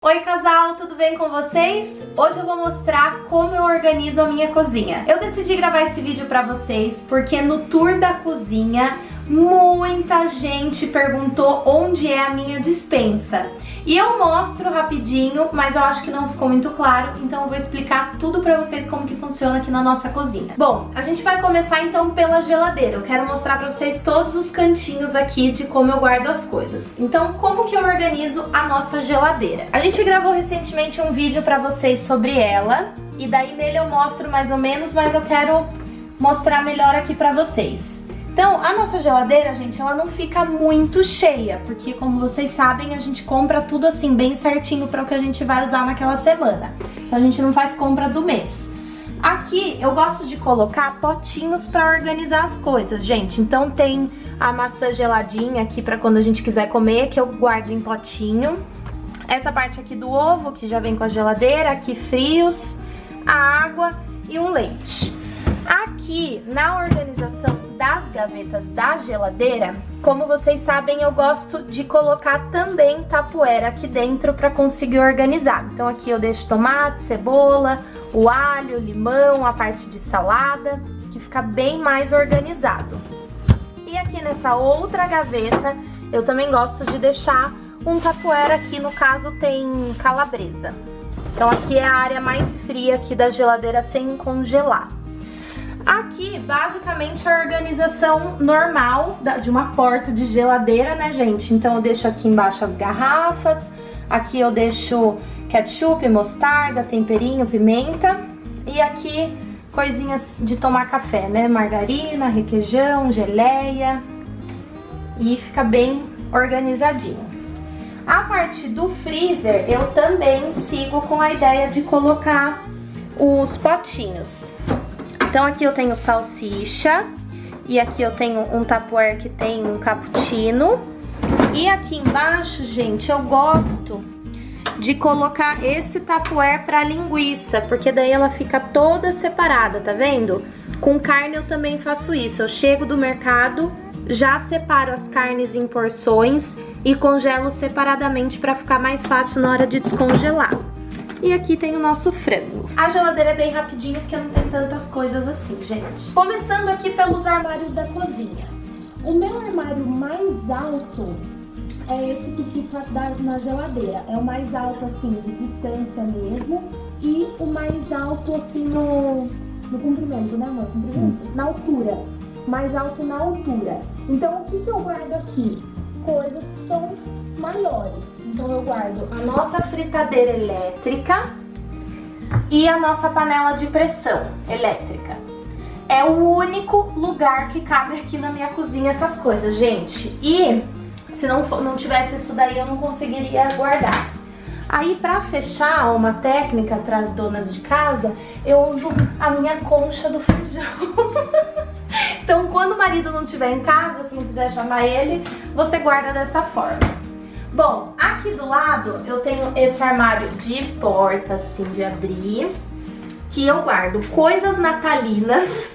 Oi casal, tudo bem com vocês? Hoje eu vou mostrar como eu organizo a minha cozinha. Eu decidi gravar esse vídeo pra vocês porque no tour da cozinha muita gente perguntou onde é a minha despensa. E eu mostro rapidinho, mas eu acho que não ficou muito claro, então eu vou explicar tudo pra vocês como que funciona aqui na nossa cozinha. Bom, a gente vai começar então pela geladeira. Eu quero mostrar pra vocês todos os cantinhos aqui de como eu guardo as coisas. Então, como que eu organizo a nossa geladeira? A gente gravou recentemente um vídeo pra vocês sobre ela, e daí nele eu mostro mais ou menos, mas eu quero mostrar melhor aqui pra vocês. Então, a nossa geladeira, gente, ela não fica muito cheia, porque como vocês sabem, a gente compra tudo assim, bem certinho para o que a gente vai usar naquela semana. Então, a gente não faz compra do mês. Aqui, eu gosto de colocar potinhos para organizar as coisas, gente. Então, tem a maçã geladinha aqui para quando a gente quiser comer, que eu guardo em potinho. Essa parte aqui do ovo, que já vem com a geladeira, aqui frios, a água e um leite. Aqui, na organização das gavetas da geladeira, como vocês sabem, eu gosto de colocar também tapoeira aqui dentro para conseguir organizar. Então aqui eu deixo tomate, cebola, o alho, o limão, a parte de salada, que fica bem mais organizado. E aqui nessa outra gaveta, eu também gosto de deixar um tapoeira aqui, no caso tem calabresa. Então aqui é a área mais fria aqui da geladeira sem congelar. Aqui, basicamente, a organização normal de uma porta de geladeira, né, gente? Então, eu deixo aqui embaixo as garrafas, aqui eu deixo ketchup, mostarda, temperinho, pimenta. E aqui, coisinhas de tomar café, né? Margarina, requeijão, geleia. E fica bem organizadinho. A parte do freezer, eu também sigo com a ideia de colocar os potinhos. Então aqui eu tenho salsicha, e aqui eu tenho um tupperware que tem um cappuccino. E aqui embaixo, gente, eu gosto de colocar esse tupperware pra linguiça, porque daí ela fica toda separada, tá vendo? Com carne eu também faço isso, eu chego do mercado, já separo as carnes em porções e congelo separadamente pra ficar mais fácil na hora de descongelar. E aqui tem o nosso frango. A geladeira é bem rapidinho porque não tem tantas coisas assim, gente. Começando aqui pelos armários da cozinha. O meu armário mais alto é esse que fica na geladeira. É o mais alto, assim, de distância mesmo. E o mais alto, assim, no comprimento, né, amor? Comprimento? Na altura. Mais alto na altura. Então, o que eu guardo aqui? Coisas que são maiores. Então eu guardo a nossa fritadeira elétrica e a nossa panela de pressão elétrica. É o único lugar que cabe aqui na minha cozinha essas coisas, gente. E se não tivesse isso daí, eu não conseguiria guardar. Aí, pra fechar, uma técnica para as donas de casa, eu uso a minha concha do feijão. Então, quando o marido não estiver em casa, se não quiser chamar ele, você guarda dessa forma. Bom, aqui do lado eu tenho esse armário de porta, assim, de abrir, que eu guardo coisas natalinas.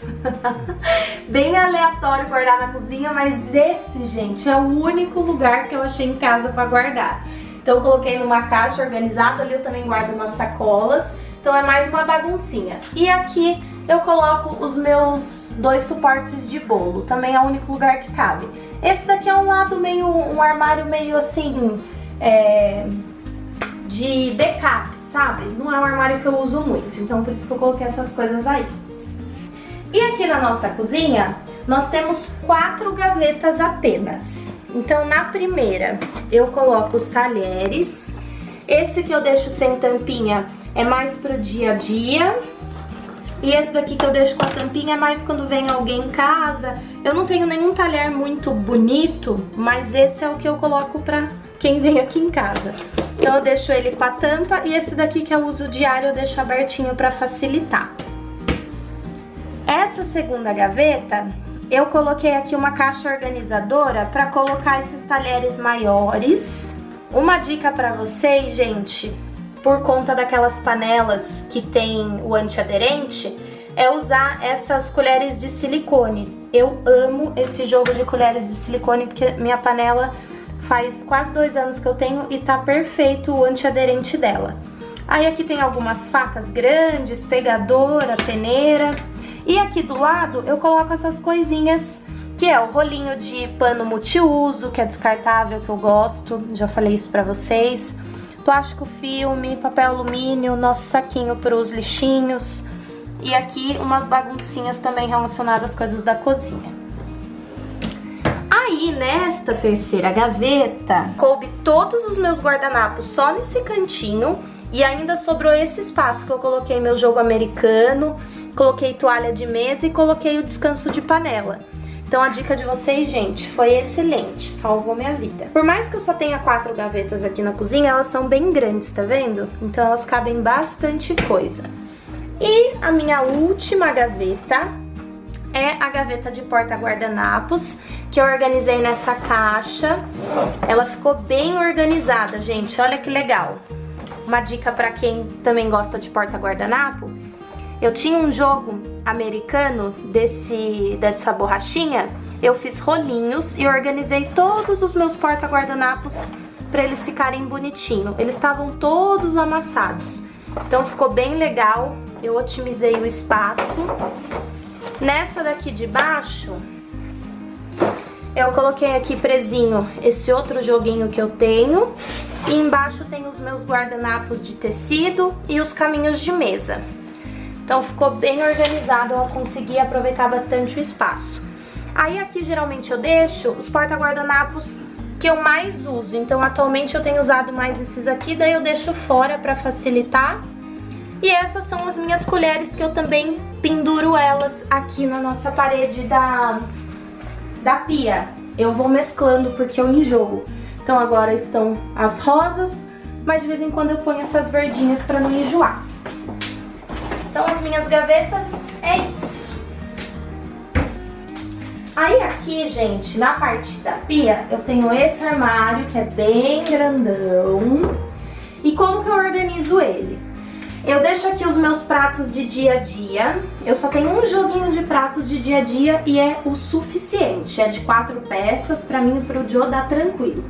Bem aleatório guardar na cozinha, mas esse, gente, é o único lugar que eu achei em casa pra guardar. Então eu coloquei numa caixa organizada, ali eu também guardo umas sacolas, então é mais uma baguncinha. E aqui eu coloco os meus 2 suportes de bolo, também é o único lugar que cabe. Esse daqui é um armário meio assim, de backup, sabe? Não é um armário que eu uso muito, então por isso que eu coloquei essas coisas aí. E aqui na nossa cozinha, nós temos 4 gavetas apenas. Então na primeira, eu coloco os talheres. Esse que eu deixo sem tampinha é mais pro dia a dia. E esse daqui que eu deixo com a tampinha é mais quando vem alguém em casa. Eu não tenho nenhum talher muito bonito, mas esse é o que eu coloco pra quem vem aqui em casa. Então eu deixo ele com a tampa e esse daqui que é o uso diário eu deixo abertinho pra facilitar. Essa segunda gaveta, eu coloquei aqui uma caixa organizadora pra colocar esses talheres maiores. Uma dica pra vocês, gente, por conta daquelas panelas que tem o antiaderente, é usar essas colheres de silicone. Eu amo esse jogo de colheres de silicone porque minha panela Faz quase 2 anos que eu tenho e tá perfeito o antiaderente dela. Aí aqui tem algumas facas grandes, pegadora, peneira. E aqui do lado eu coloco essas coisinhas, que é o rolinho de pano multiuso, que é descartável, que eu gosto, já falei isso pra vocês. Plástico filme, papel alumínio, nosso saquinho para os lixinhos. E aqui umas baguncinhas também relacionadas às coisas da cozinha. Aí, nesta terceira gaveta, coube todos os meus guardanapos só nesse cantinho. E ainda sobrou esse espaço que eu coloquei meu jogo americano, coloquei toalha de mesa e coloquei o descanso de panela. Então a dica de vocês, gente, foi excelente, salvou minha vida. Por mais que eu só tenha 4 gavetas aqui na cozinha, elas são bem grandes, tá vendo? Então elas cabem bastante coisa. E a minha última gaveta é a gaveta de porta-guardanapos, que eu organizei nessa caixa. Ela ficou bem organizada, gente, olha que legal. Uma dica pra quem também gosta de porta-guardanapo. Eu tinha um jogo americano dessa borrachinha. Eu fiz rolinhos e organizei todos os meus porta-guardanapos pra eles ficarem bonitinhos. Eles estavam todos amassados. Então ficou bem legal. Eu otimizei o espaço. Nessa daqui de baixo, eu coloquei aqui presinho esse outro joguinho que eu tenho. E embaixo tem os meus guardanapos de tecido e os caminhos de mesa. Então ficou bem organizado, eu consegui aproveitar bastante o espaço. Aí aqui geralmente eu deixo os porta-guardanapos que eu mais uso. Então atualmente eu tenho usado mais esses aqui, daí eu deixo fora pra facilitar. E essas são as minhas colheres que eu também penduro elas aqui na nossa parede da pia. Eu vou mesclando porque eu enjoo. Então agora estão as rosas, mas de vez em quando eu ponho essas verdinhas pra não enjoar. Então as minhas gavetas é isso. Aí aqui, gente, na parte da pia, eu tenho esse armário que é bem grandão. E como que eu organizo ele? Eu deixo aqui os meus pratos de dia a dia. Eu só tenho um joguinho de pratos de dia a dia e é o suficiente. É de 4 peças, pra mim e pro Joe dá tranquilo.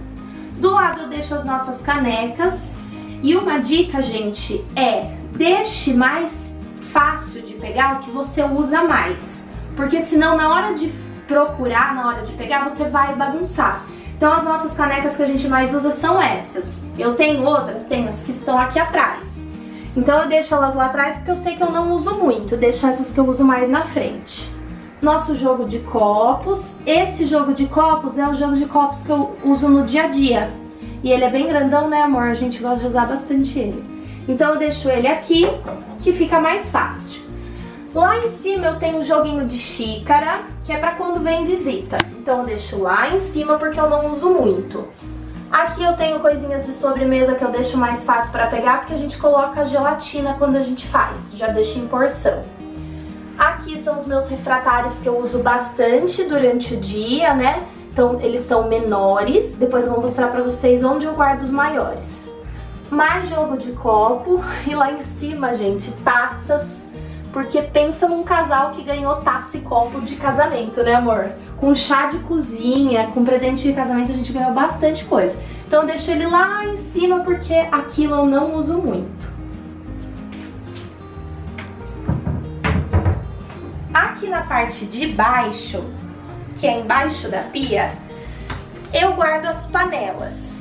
Do lado eu deixo as nossas canecas. E uma dica, gente, é deixe mais fácil de pegar o que você usa mais. Porque senão na hora de procurar, na hora de pegar, você vai bagunçar. Então as nossas canecas que a gente mais usa são essas. Eu tenho outras, tenho as que estão aqui atrás. Então eu deixo elas lá atrás porque eu sei que eu não uso muito. Deixo essas que eu uso mais na frente. Nosso jogo de copos. Esse jogo de copos é o jogo de copos que eu uso no dia a dia. E ele é bem grandão, né, amor? A gente gosta de usar bastante ele. Então eu deixo ele aqui, que fica mais fácil. Lá em cima eu tenho um joguinho de xícara, que é pra quando vem visita. Então eu deixo lá em cima porque eu não uso muito. Aqui eu tenho coisinhas de sobremesa que eu deixo mais fácil pra pegar, porque a gente coloca a gelatina quando a gente faz. Já deixo em porção. Aqui são os meus refratários que eu uso bastante durante o dia, né? Então eles são menores. Depois eu vou mostrar pra vocês onde eu guardo os maiores. Mais jogo de copo. E lá em cima, gente, taças. Porque pensa num casal que ganhou taça e copo de casamento, né, amor? Com chá de cozinha, com presente de casamento, a gente ganhou bastante coisa. Então eu deixo ele lá em cima porque aquilo eu não uso muito. Aqui na parte de baixo, que é embaixo da pia, eu guardo as panelas.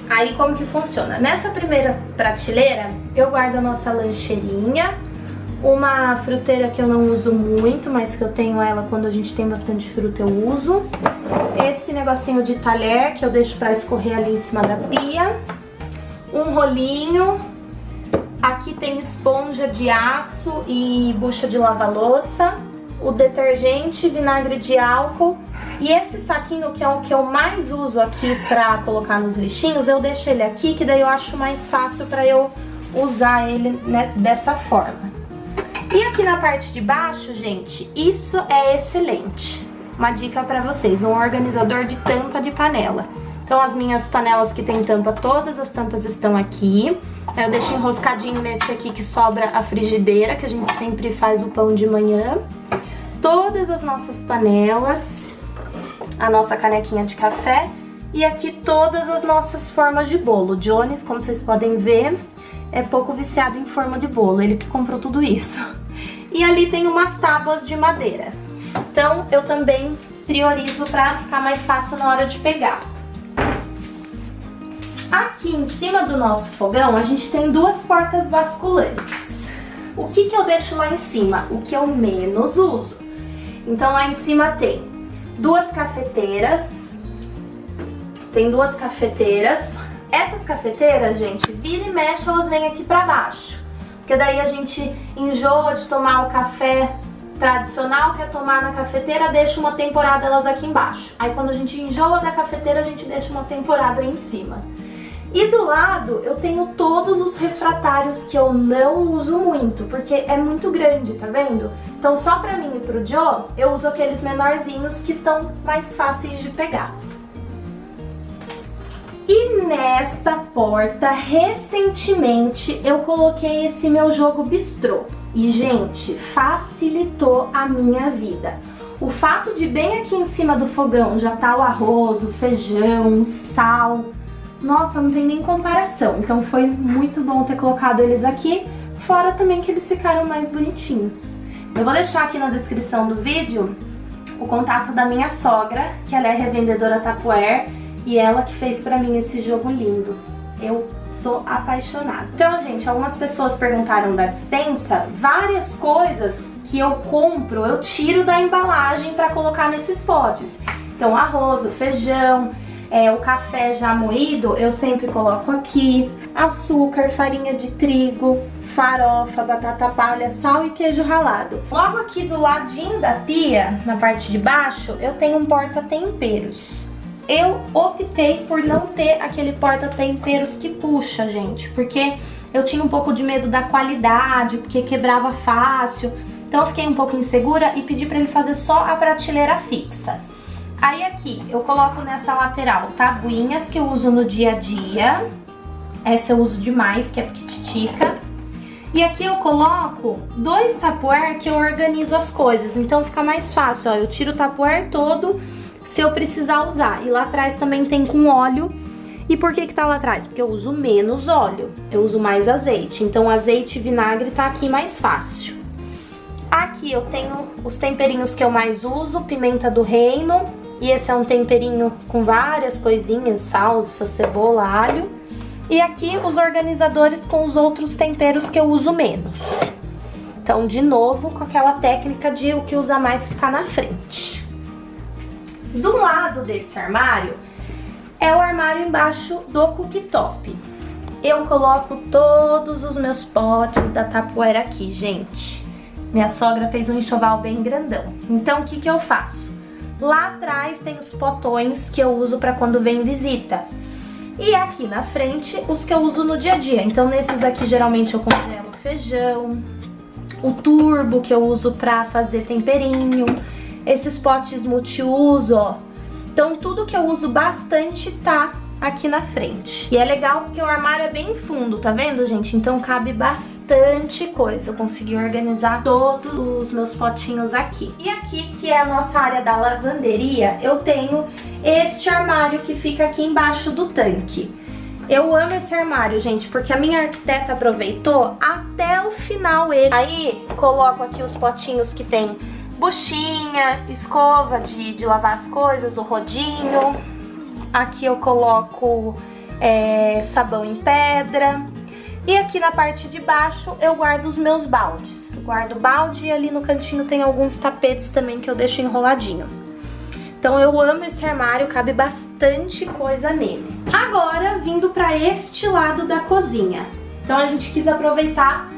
Aí como que funciona? Nessa primeira prateleira, eu guardo a nossa lancheirinha, uma fruteira que eu não uso muito, mas que eu tenho ela quando a gente tem bastante fruta eu uso. Esse negocinho de talher que eu deixo pra escorrer ali em cima da pia. Um rolinho. Aqui tem esponja de aço e bucha de lava-louça. O detergente, vinagre de álcool. E esse saquinho, que é o que eu mais uso aqui pra colocar nos lixinhos, eu deixo ele aqui, que daí eu acho mais fácil pra eu usar ele, né, dessa forma. E aqui na parte de baixo, gente, isso é excelente. Uma dica pra vocês, um organizador de tampa de panela. Então as minhas panelas que tem tampa, todas as tampas estão aqui. Eu deixo enroscadinho nesse aqui que sobra a frigideira, que a gente sempre faz o pão de manhã. Todas as nossas panelas. a nossa canequinha de café. E aqui todas as nossas formas de bolo. O Jones, como vocês podem ver, é pouco viciado em forma de bolo. Ele que comprou tudo isso. E ali tem umas tábuas de madeira. Então eu também priorizo pra ficar mais fácil na hora de pegar. Aqui em cima do nosso fogão a gente tem duas portas basculantes. O que eu deixo lá em cima? O que eu menos uso. Então lá em cima tem duas cafeteiras. Tem duas cafeteiras. Essas cafeteiras, gente, vira e mexe, elas vêm aqui pra baixo. Porque daí a gente enjoa de tomar o café tradicional, quer tomar na cafeteira, deixa uma temporada elas aqui embaixo. Aí quando a gente enjoa da cafeteira, a gente deixa uma temporada aí em cima. E do lado eu tenho todos os refratários que eu não uso muito, porque é muito grande, tá vendo? Então só pra mim e pro Joe, eu uso aqueles menorzinhos que estão mais fáceis de pegar. E nesta porta, recentemente, eu coloquei esse meu jogo bistrô. E, gente, facilitou a minha vida. O fato de bem aqui em cima do fogão já tá o arroz, o feijão, o sal. Nossa, não tem nem comparação. Então foi muito bom ter colocado eles aqui. Fora também que eles ficaram mais bonitinhos. Eu vou deixar aqui na descrição do vídeo o contato da minha sogra, que ela é revendedora Tupperware. E ela que fez pra mim esse jogo lindo. Eu sou apaixonada. Então, gente, algumas pessoas perguntaram da despensa. Várias coisas que eu compro, eu tiro da embalagem pra colocar nesses potes. Então, arroz, o feijão, o café já moído, eu sempre coloco aqui. Açúcar, farinha de trigo, farofa, batata palha, sal e queijo ralado. Logo aqui do ladinho da pia, na parte de baixo, eu tenho um porta-temperos. Eu optei por não ter aquele porta-temperos que puxa, gente, porque eu tinha um pouco de medo da qualidade, porque quebrava fácil. Então eu fiquei um pouco insegura e pedi pra ele fazer só a prateleira fixa. Aí aqui eu coloco nessa lateral tabuinhas que eu uso no dia a dia. Essa eu uso demais, que é piquitica. E aqui eu coloco dois Tupperware que eu organizo as coisas, então fica mais fácil, ó. Eu tiro o Tupperware todo se eu precisar usar. E lá atrás também tem com óleo. E por que tá lá atrás? Porque eu uso menos óleo, eu uso mais azeite. Então azeite e vinagre tá aqui mais fácil. Aqui eu tenho os temperinhos que eu mais uso, pimenta do reino. E esse é um temperinho com várias coisinhas, salsa, cebola, alho. E aqui os organizadores com os outros temperos que eu uso menos. Então, de novo, com aquela técnica de o que usa mais ficar na frente. Do lado desse armário é o armário embaixo do cooktop. Eu coloco todos os meus potes da Tupperware aqui, gente. Minha sogra fez um enxoval bem grandão. Então, o que eu faço? Lá atrás tem os potões que eu uso para quando vem visita. E aqui na frente, os que eu uso no dia a dia. Então, nesses aqui, geralmente, eu congelo feijão. O turbo, que eu uso pra fazer temperinho. Esses potes multiuso, ó. Então, tudo que eu uso bastante tá aqui na frente. E é legal porque o armário é bem fundo, tá vendo, gente? Então, cabe bastante coisa. Eu consegui organizar todos os meus potinhos aqui. E aqui, que é a nossa área da lavanderia, eu tenho este armário que fica aqui embaixo do tanque. Eu amo esse armário, gente, porque a minha arquiteta aproveitou até o final ele. Aí, coloco aqui os potinhos que tem buchinha, escova de lavar as coisas, o rodinho. Aqui eu coloco sabão em pedra. E aqui na parte de baixo eu guardo os meus baldes. Guardo o balde e ali no cantinho tem alguns tapetes também que eu deixo enroladinho. Então eu amo esse armário, cabe bastante coisa nele. Agora, vindo para este lado da cozinha. Então a gente quis aproveitar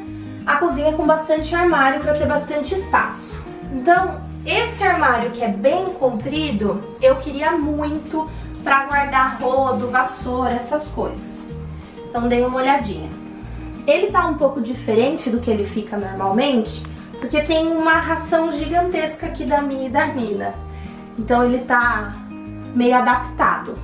a cozinha com bastante armário para ter bastante espaço. Então, esse armário que é bem comprido, eu queria muito para guardar rodo, vassoura, essas coisas. Então dei uma olhadinha. Ele tá um pouco diferente do que ele fica normalmente, porque tem uma ração gigantesca aqui da minha e da Nina. Então ele tá meio adaptado.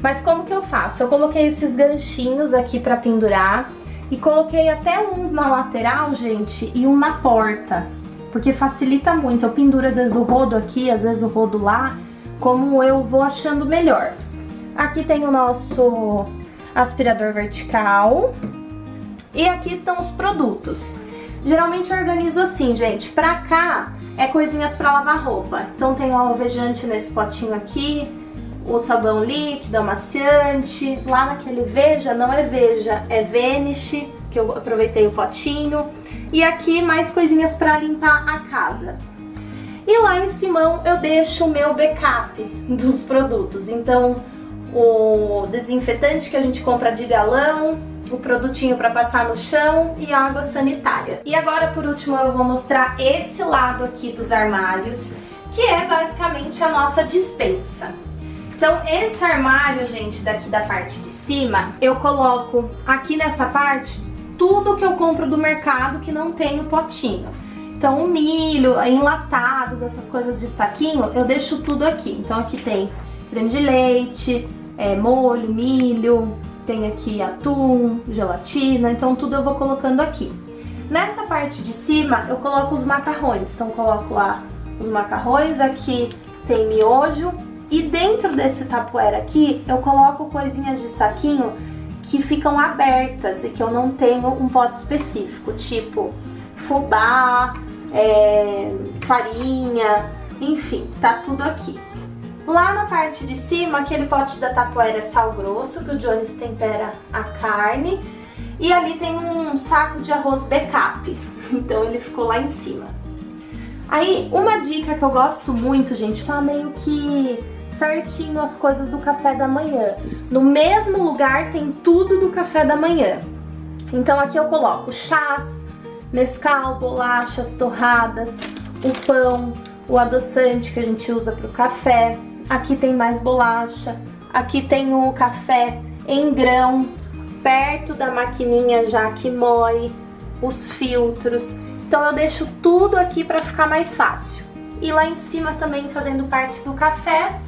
Mas como que eu faço? Eu coloquei esses ganchinhos aqui pra pendurar e coloquei até uns na lateral, gente, e um na porta, porque facilita muito. Eu penduro às vezes o rodo aqui, às vezes o rodo lá, como eu vou achando melhor. Aqui tem o nosso aspirador vertical e aqui estão os produtos. Geralmente eu organizo assim, gente. Pra cá é coisinhas pra lavar roupa. Então tem o alvejante nesse potinho aqui, o sabão líquido, amaciante. Lá naquele Veja, não é Veja, é Vanish, que eu aproveitei o potinho. E aqui mais coisinhas pra limpar a casa. E lá em cima eu deixo o meu backup dos produtos. Então, o desinfetante que a gente compra de galão, o produtinho para passar no chão e água sanitária. E agora, por último, eu vou mostrar esse lado aqui dos armários, que é basicamente a nossa despensa. Então, esse armário, gente, daqui da parte de cima, eu coloco aqui nessa parte tudo que eu compro do mercado que não tem o potinho. Então, o milho, enlatados, essas coisas de saquinho, eu deixo tudo aqui. Então, aqui tem creme de leite, molho, milho, tem aqui atum, gelatina, então tudo eu vou colocando aqui. Nessa parte de cima, eu coloco os macarrões. Então, coloco lá os macarrões, aqui tem miojo. E dentro desse tapoeira aqui, eu coloco coisinhas de saquinho que ficam abertas e que eu não tenho um pote específico, tipo fubá, farinha, enfim, tá tudo aqui. Lá na parte de cima, aquele pote da tapoeira é sal grosso, que o Jones tempera a carne. E ali tem um saco de arroz backup, então ele ficou lá em cima. Aí, uma dica que eu gosto muito, gente, tá meio que certinho as coisas do café da manhã. No mesmo lugar tem tudo do café da manhã. Então aqui eu coloco chás, Nescau, bolachas, torradas, o pão, o adoçante que a gente usa para o café. Aqui tem mais bolacha, aqui tem o café em grão, perto da maquininha já que moe, os filtros. Então eu deixo tudo aqui para ficar mais fácil. E lá em cima também, fazendo parte do café,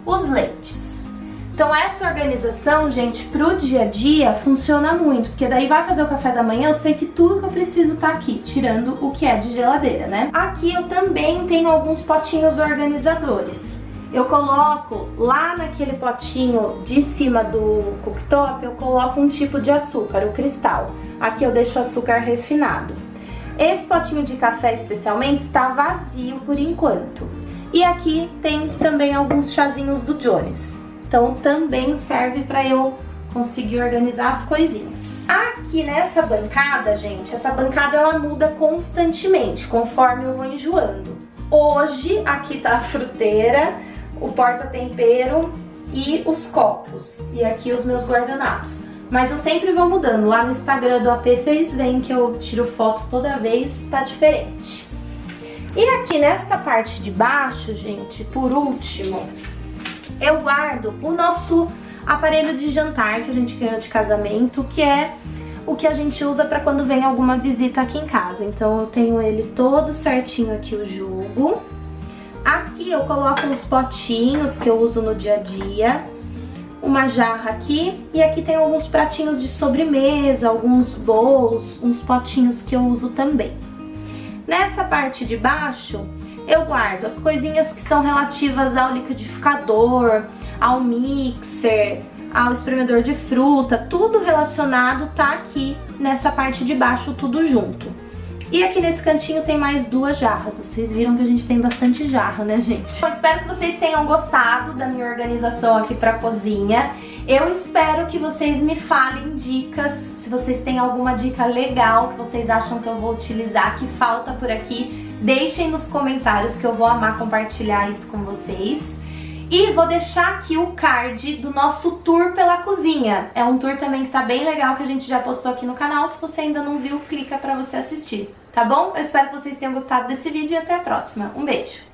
os leites. Então essa organização, gente, pro dia a dia funciona muito, porque daí vai fazer o café da manhã, eu sei que tudo que eu preciso tá aqui, tirando o que é de geladeira, né? Aqui eu também tenho alguns potinhos organizadores. Eu coloco lá naquele potinho de cima do cooktop, eu coloco um tipo de açúcar, o cristal. Aqui eu deixo açúcar refinado. Esse potinho de café especialmente está vazio por enquanto. E aqui tem também alguns chazinhos do Jones. Então também serve para eu conseguir organizar as coisinhas. Aqui nessa bancada, gente, essa bancada ela muda constantemente, conforme eu vou enjoando. Hoje aqui tá a fruteira, o porta-tempero e os copos. E aqui os meus guardanapos. Mas eu sempre vou mudando. Lá no Instagram do AP vocês veem que eu tiro foto toda vez, tá diferente. E aqui nesta parte de baixo, gente, por último, eu guardo o nosso aparelho de jantar que a gente ganhou de casamento, que é o que a gente usa para quando vem alguma visita aqui em casa. Então eu tenho ele todo certinho aqui, o jugo. Aqui eu coloco uns potinhos que eu uso no dia a dia, uma jarra aqui, e aqui tem alguns pratinhos de sobremesa, alguns bowls, uns potinhos que eu uso também. Nessa parte de baixo, eu guardo as coisinhas que são relativas ao liquidificador, ao mixer, ao espremedor de fruta, tudo relacionado tá aqui nessa parte de baixo, tudo junto. E aqui nesse cantinho tem mais duas jarras. Vocês viram que a gente tem bastante jarra, né, gente? Eu espero que vocês tenham gostado da minha organização aqui pra cozinha. Eu espero que vocês me falem dicas, se vocês têm alguma dica legal que vocês acham que eu vou utilizar, que falta por aqui. Deixem nos comentários que eu vou amar compartilhar isso com vocês. E vou deixar aqui o card do nosso tour pela cozinha. É um tour também que tá bem legal, que a gente já postou aqui no canal. Se você ainda não viu, clica pra você assistir, tá bom? Eu espero que vocês tenham gostado desse vídeo e até a próxima. Um beijo!